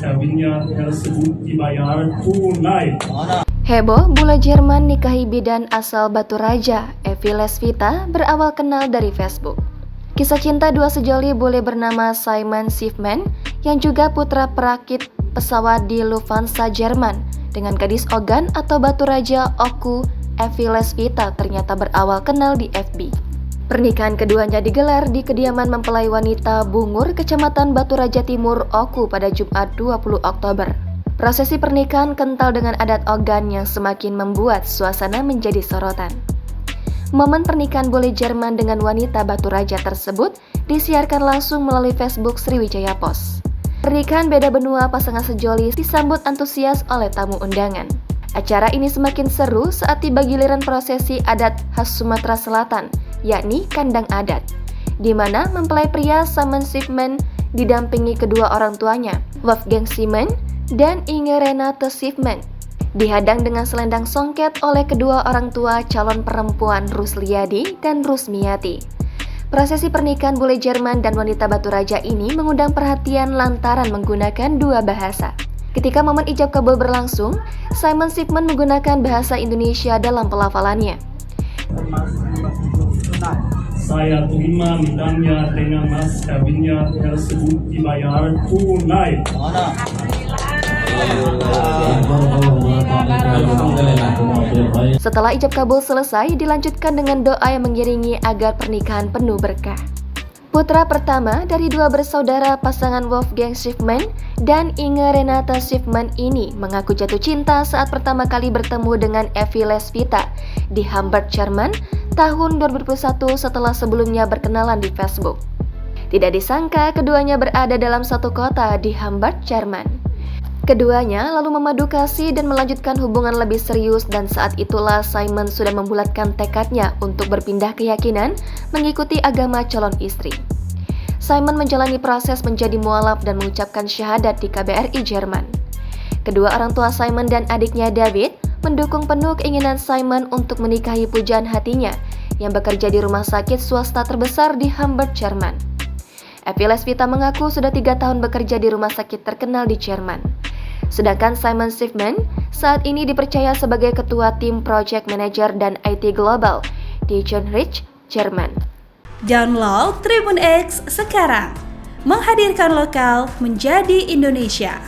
kawinnya tersebut dibayar tunai. Heboh, bule Jerman nikahi bidan asal Batu Raja. Evi Lesvita berawal kenal dari Facebook. Kisah cinta dua sejoli bule bernama Simon Schiffman yang juga putra perakit pesawat di Lufthansa Jerman dengan gadis Ogan atau Batu Raja Oku Evi Lesvita ternyata berawal kenal di FB. Pernikahan keduanya digelar di kediaman mempelai wanita Bungur, Kecamatan Batu Raja Timur, Oku pada Jumat 20 Oktober. Prosesi pernikahan kental dengan adat Ogan yang semakin membuat suasana menjadi sorotan. Momen pernikahan bule Jerman dengan wanita Batu Raja tersebut disiarkan langsung melalui Facebook Sriwijaya Post. Pernikahan beda benua pasangan sejoli disambut antusias oleh tamu undangan. Acara ini semakin seru saat tiba giliran prosesi adat khas Sumatera Selatan, yakni kandang adat, di mana mempelai pria Simon Schiffman didampingi kedua orang tuanya, Wolfgang Schiffman dan Inge Renate Schiffman, dihadang dengan selendang songket oleh kedua orang tua calon perempuan Rusliadi dan Rusmiati. Prosesi pernikahan bule Jerman dan wanita Batu Raja ini mengundang perhatian lantaran menggunakan dua bahasa. Ketika momen ijab kabul berlangsung, Simon Schiffman menggunakan bahasa Indonesia dalam pelafalannya. Saya terima mitanya dengan mas kawinnya tersebut dibayar tunai. Setelah ijab kabul selesai, dilanjutkan dengan doa yang mengiringi agar pernikahan penuh berkah. Putra pertama dari dua bersaudara pasangan Wolfgang Schiffman dan Inge Renate Schiffman ini mengaku jatuh cinta saat pertama kali bertemu dengan Evi Lesvita di Hamburg, Jerman tahun 2021 setelah sebelumnya berkenalan di Facebook. Tidak disangka keduanya berada dalam satu kota di Hamburg, Jerman. Keduanya lalu memadu kasih dan melanjutkan hubungan lebih serius, dan saat itulah Simon sudah membulatkan tekadnya untuk berpindah keyakinan mengikuti agama calon istri. Simon menjalani proses menjadi mualaf dan mengucapkan syahadat di KBRI Jerman. Kedua orang tua Simon dan adiknya David mendukung penuh keinginan Simon untuk menikahi pujaan hatinya yang bekerja di rumah sakit swasta terbesar di Hamburg, Jerman. Evi Lesvita mengaku sudah 3 tahun bekerja di rumah sakit terkenal di Jerman. Sedangkan Simon Schiffman saat ini dipercaya sebagai ketua tim project manager dan IT global di Zurich, Jerman. Download Tribun X sekarang, menghadirkan lokal menjadi Indonesia.